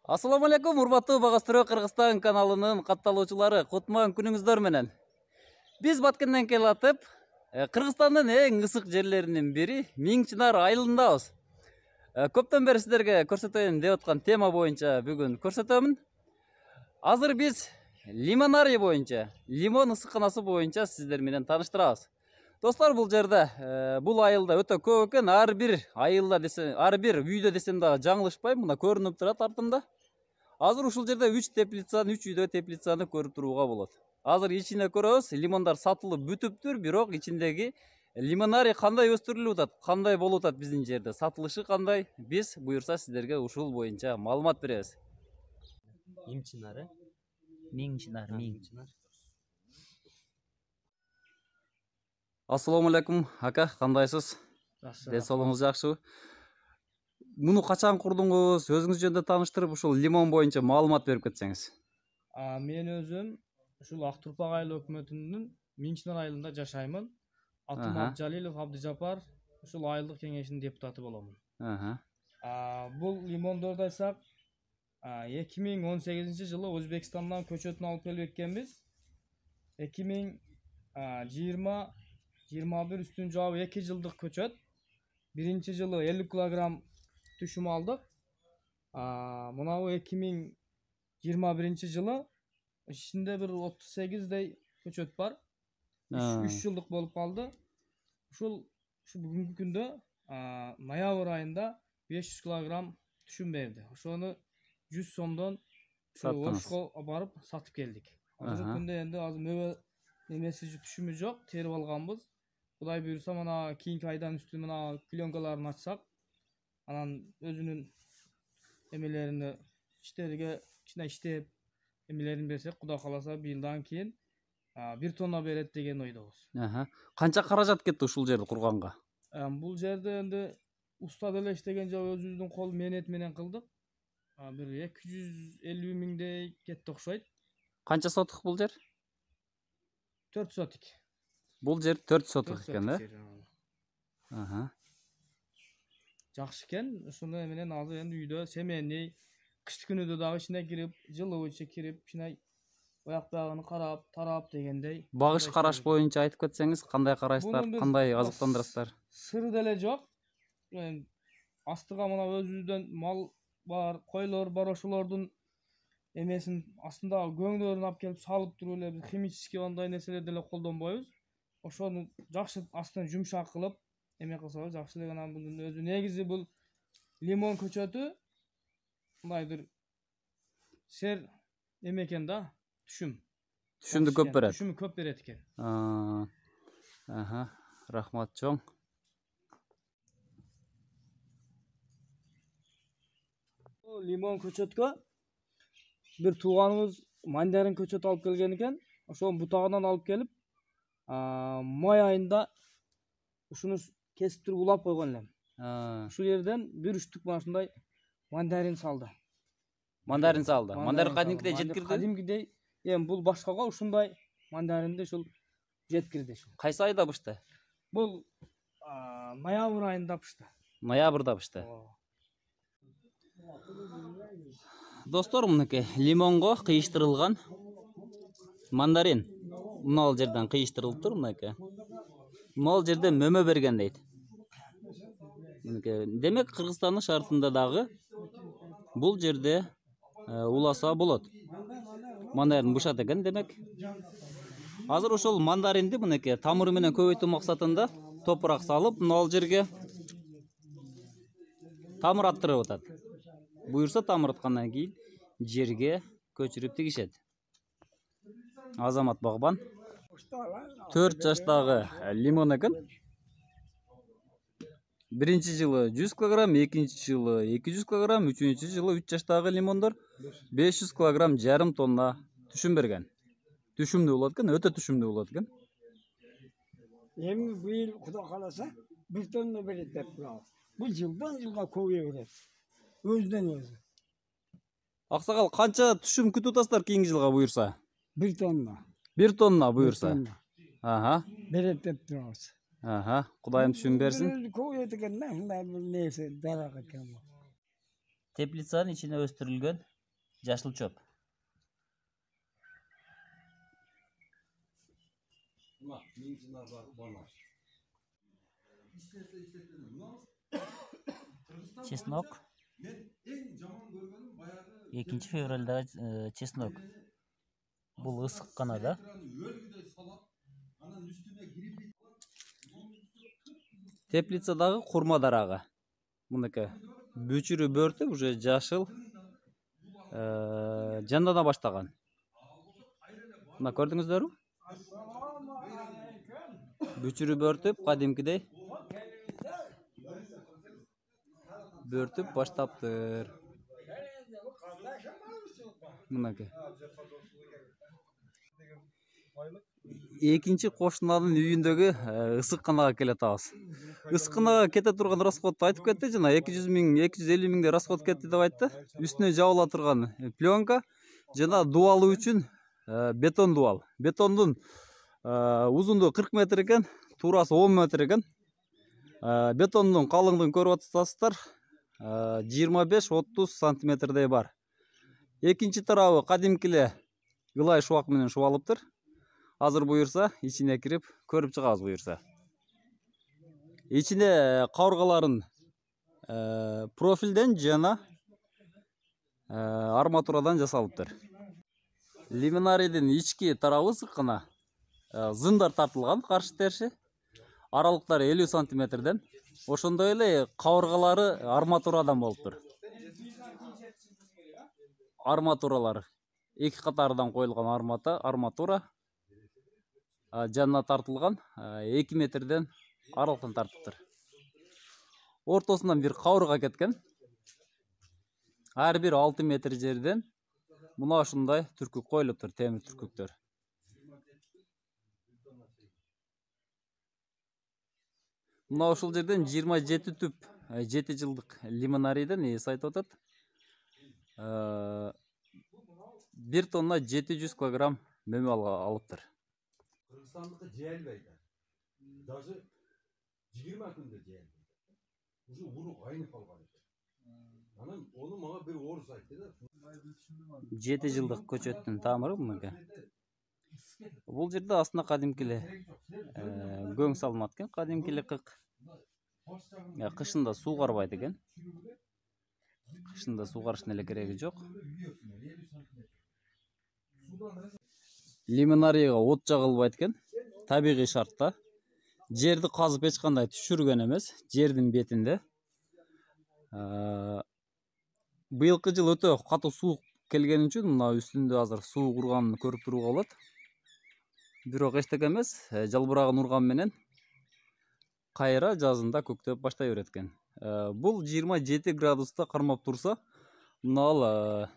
Assalamu alaikum, урматтуу Багастыруу Кыргызстан каналынын катталуучулары, кутман күнүңүздөр менен. Биз Баткенден келатып, Кыргызстандын эң ысык жерлеринин бири Миң Чынар айылындабыз. Көптөн бери сиздерге көрсөтөйүн деп аткан тема боюнча бүгүн көрсөтөмүн. Азыр биз лимонарий боюнча, лимон ысыкканасы боюнча сиздер менен тааныштырабыз. Достор, бул жерде, бул айылда өтө көп экен. Ар бир айылда десем, ар бир үйдө десем дагы жаңылышпайм. Мына көрүнүп турат артымда. Азыр ушул жерде 3 теплицаны, 3 үйдө теплицаны көрүп турууга болот. Азыр ичине көрөбүз. Лимондар сатылып бүтүптүр, бирок ичиндеги лимонарий кандай өстүрүлүп атат, кандай болуп атат биздин жерде, сатылышы кандай? Биз буюрса сиздерге ушул боюнча маалымат беребиз. Миң Чынар, Миң Чынар, Миң. Assalamu alaikum, ака, кандайсыз? Ден соолугуңуз жакшыбы? Муну качан курдуңуз? Өзүңүз жөнүндө тааныштырып, ушул лимон боюнча маалымат берип кетсеңиз. Мен өзүм ушул Ак Турпак айыл өкмөтүнүн Миң Чынар айылында жашаймын. Атым Абдыжалилов Абдыжапар, ушул айылдык кеңешинин депутаты боломун. Бул лимондорду айтсак, 2018-жылы Өзбекстандан көчөтүн алып келип эккенбиз. 2020-21 үстүн жаап 2 жылдык көчөт. Биринчи жылы 50 килограмм түшүм алдык. Мынабу 2021 жылы ичинде бир 38дей көчөт бар. 3 жылдык болуп калды. Ушул бүгүнкү күндө ноябрь айында 500 килограмм түшүм берди. Ошону 100 сомдон Ошко барып сатып келдик. Азыркы күндө энди азыр мөбө немеси түшүмү жок, терип алганбыз. Кудай буйруса, мына кийинки айдан үстү мына пленкаларын ачсак, анан өзүнүн эмелерине иштерге кичине иштеп эмелерин берсек, Кудай кааласа, bir жылдан кийин 1 тонна берет деген ойдобуз. Канча каражат кетти ушул жерди курганга? Бул жерде энди уста деле иштеген жок, өзүбүздүн кол мээнет менен кылдык. Бир 250 миңдей кетти окшойт. Канча сотук бул жер? 4 сотик. Бул жер 4 сотук экен, Жакшы экен. Ошондой менен азыр энди үйдө семейный, кышты күнү дагы ичине кирип, жылуу ичи кирип, кичине аяк багын карап, тарап дегендей. Багыш караш боюнча айтып кетсеңиз, кандай карайсыздар, кандай азыктандырасыздар? Сыры деле жок. Астыга мына өзүбүздөн мал бар, койлор бар, ошолордун эмесин астында көңдөрүн алып келип салып туруп эле, биз химический андай нерселер деле колдонбойбуз. Ошону жакшы астын жумшак кылып эме кылсабыз жакшы эле. Анан бунун өзү негизи бул лимон көчөтү мындай бир сер эме экен да, түшүм. Түшүмдү көп берет. Түшүмү көп берет экен. Рахмат чоң. Лимон көчөткө бир тууганыбыз мандарин көчөт алып келген экен. Ошонун бутагынан алып келип, май айында ушуну кесип туруп улап койгон элем. Ушул жерден бир үчтүк мына ушундай мандарин салды. Мандарин кадимкидей жеткирди? Кадимкидей, бул башкага ушундай мандаринди ушул жеткирди. Кайсы айда бышты? Бул ноябрь айында бышты. Ноябрда бышты. Достор, мынакей лимонго кыйыштырылган мандарин. Мына жерден кыйыштырылып тур, мынакей. Мына жерде мөмө берген дейт. Демек, Кыргызстандын шартында дагы бул жерде уласа болот. Мандарин бушат экен, демек. Азыр ошол мандаринди мынакей тамыры менен көбөйтүү максатында топурак салып, мына жерге тамыр аттырып атат. Буюрса тамыр аткандан кийин жерге көчүрүп тигишет. Азамат Багбан 4 жаштагы лимон экен. Биринчи жылы 100 килограмм, экинчи жылы 200 килограмм, үчүнчү жылы 3 жаштагы лимондор 500 килограмм жарым тонна түшүм берген. Түшүмдүү болот экен, өтө түшүмдүү болот экен. Эми быйыл Кудай кааласа 1 тонна берет деп турабыз. Бул жылдан жылга көбөйө берет. Өзүнөн өзү. Аксакал, канча түшүм күтүп атасыздар кийинки жылга буюрса? 1 тонна. 1 тонна буюрса. Берет деп турабыз. Кудайым түшүм берсин. Көбөйөт экен да, мындай бир нерсе дарак экен бул. Теплицанын ичине өстүрүлгөн Жашыл чөп. Чеснок. 2 февральдагы чеснок. Бул ысык канада. Теплицадагы курма дарагы. Мынакы бөчүрү бөртүп уже жашыл жандана баштаган. Мына көрдүңүздөрбү? Бөчүрү бөртүп кадимкидей бөртүп баштаптыр. Мынакы. Экинчи кошунанын үйүндөгү ысык канага келатабыз. Ысык канага кете турган расходду айтып кетти жана 200 миң, 250 миңдей расход кетти деп айтты. Үстүнө жабыла турган пленка жана дубалы үчүн бетон дубал. Бетондун узундугу 40 метр экен, туурасы 10 метр экен. Бетондун калыңдыгын көрүп атасыздар. 25-30 сантиметрдей бар. Экинчи тарабы кадимкиле ылай шубак менен шубалыптыр. Азыр буюрса ичине кирип көрүп чыгабыз буюрса. Ичине кабыргаларын профилден жана арматурадан жасалыптыр. Лиминарийдин ички тарабы ысыккана зындар тартылган каршы терши. Аралыктары 50 сантиметрден. Ошондой эле кабыргалары арматурадан болуптур. Арматуралар 2 катардан коюлган арматура жанына тартылган 2 метрден аралыктан тартыптыр. Ортосунан бир кабырга кеткен. Ар бир 6 метр жерден мына ушундай түркүк коюлуптур, темир түркүктөр. Мына ушул жерден 27 түп 7 жылдык лимонарийден эс айтып атат. 1 тонна 700 килограмм мөмө алыптыр. Кыргызстандыкы жеялбайт. Даже 20 күндө жеялбайт. Уже урук айнып калган экен. Анан ону мага бир орус айтты да. 7 жылдык көчөттүн тамыры мынакы. Бул жерде астына кадимкиле көң салынат экен, кадимкиле кык. Кышында суу карбайт экен. Кышында суу карыштын эле кереги жок. Лимонарийга от жагылбайт экен. Табигый шартта. Жерди казып эч кандай түшүргөн эмес, жердин бетинде. Быйылкы жыл өтө катуу суук келген үчүн мына үстүндө азыр суу курганын көрүп турууга болот. Бирок эчтеке эмес, жалбырагын урган менен кайра жазында көктөп баштай берет экен. Бул 27 градуста кармап турса, мына ал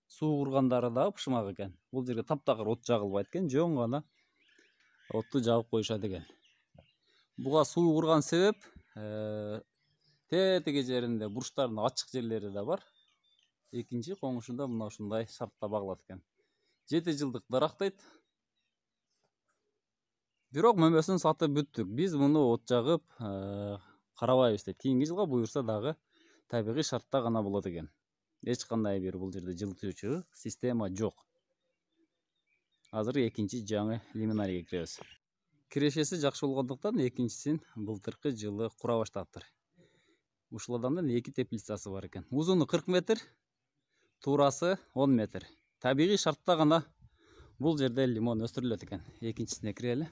суу кургандары дагы пышмак экен. Бул жерге таптакыр от жагылбайт экен, жөн гана отту жагып коюшат экен. Буга суу курган себеп тетиги жеринде бурчтардын ачык жерлери да бар. Экинчи коңушунда мына ушундай шартта багылат экен. 7 жылдык дарактайт. Бирок мөмөсүн сатып бүттүк. Биз муну от жагып карабайбыз дейт. Кийинки жылга буюрса дагы табигый шартта гана болот экен. Эч кандай бир бул жерде жылытуучу система жок. Азыр экинчи жаңы лимонарийге киребиз. Кирешеси жакшы болгондуктан экинчисин былтыркы жылы кура баштаптыр. Ушул адамдын 2 теплицасы бар экен. Узуну 40 метр, туурасы 10 метр. Табигый шартта гана бул жерде лимон өстүрүлөт экен. Экинчисине кирели.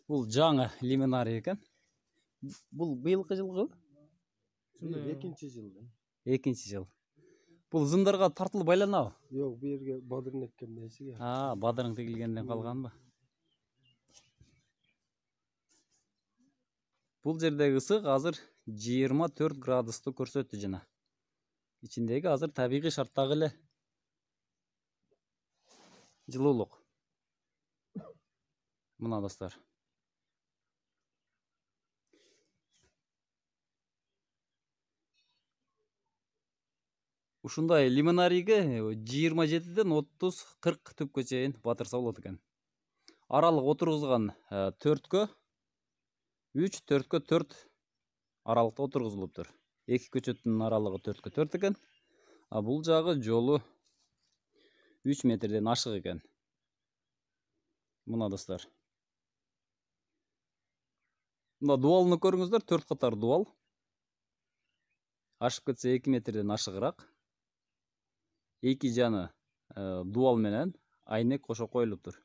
Бул жаңы лимонарий экен. Бул быйылкы жылгы? Экинчи жыл. Экинчи жыл. Бул зындарга тартылып байланабы? Жок, бу жерге бадырын эккен несиге. Бадырың тегилгенден калганбы? Бул жердеги ысык азыр 24 градусту көрсөттү жана. Ичиндеги азыр табигый шарттагы эле жылуулук. Мына достор. Ушундай лимонарийге 27ден 30-40 түпкө чейин батырса болот экен. Аралык отургузган 4кө 3, 4кө 4 аралыкта отургузулуптур. Эки көчөттүн аралыгы 4x4 экен. А бул жагы жолу 3 метрден ашык экен. Мына достор. Мына дуалны көрүңүздөр, 4 катар дуал. Ашып кетсе 2 метрден ашыгыраак. Эки жаны дуал менен айнек кошо коюлуптур.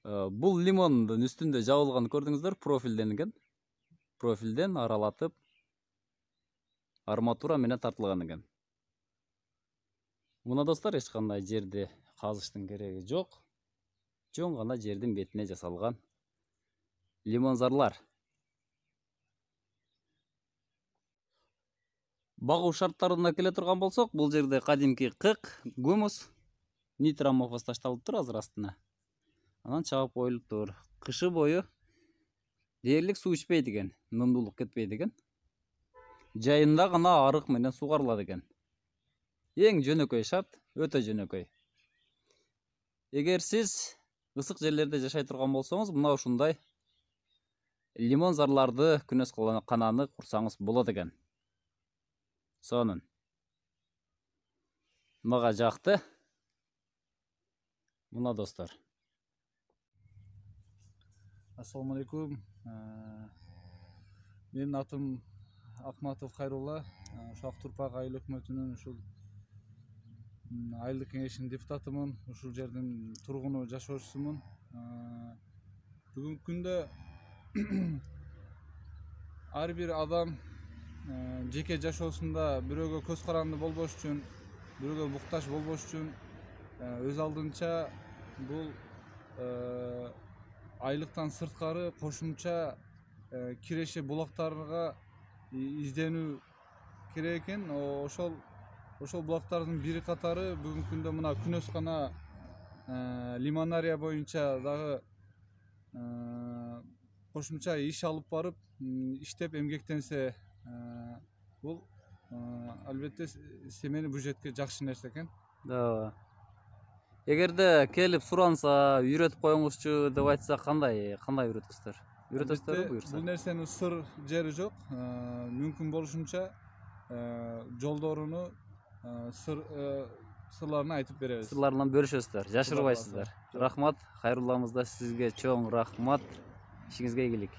Бул лимондун үстүндө жабылган көрдүңүздөр, профилденген. Профилден аралатып арматура менен тартылган экен. Мына достор, эч кандай жерди казыштын кереги жок. Чоң гана жердин бетине жасалган лимон зарлар. Багуу шарттарына келе турган болсок, бул жерде кадимки кык, гумус, нитромофос ташталыптыр азыр астына. Анан чагып коюлуптур. Кышы бою дээрлик суу ичпейт экен, нымдуулук кетпейт экен. Жайында гана арык менен сугарылат экен. Эң жөнөкөй шарт, өтө жөнөкөй. Эгер сиз ысык жерлерде жашай турган болсоңуз, мына ушундай лимон зарларды күнөс кананы курсаңыз болот экен. Сонун. Мага жакты. Мына достор. Ассаламу алейкум. Менин атым Акматов Кайрулла. Шак Турпак айыл өкмөтүнүн ушул айылдык кеңешинин депутатымын. Ушул жердин тургуну, жашоочусумун. Бүгүнкү күндө ар бир адам жеке жашоосунда бирөөгө көз каранды болбош үчүн, бирөөгө муктаж болбош үчүн өз алдынча бул айлыктан сырткары кошумча киреше булактарга изденүү керек экен. Ошол булактардын бири катары бүгүнкү күндө мына күнөс кана лимонария боюнча дагы кошумча иш алып барып, иштеп эмгектенсе, бул албетте семейный бюджетке жакшы нерсе экен. Да. Эгерде келип суранса, үйрөтүп коюңузчу деп айтса, кандай үйрөтөсүздөр? Үйрөтөсүздөр буюрса? Бул нерсенин сыр жери жок. Мүмкүн болушунча жолдоруну, сырларын айтып беребиз. Сырларынан бөлүшөсүздөр, жашырбайсыздар. Рахмат, Кайрулламызда сизге чоң рахмат. Ишиңизге ийгилик.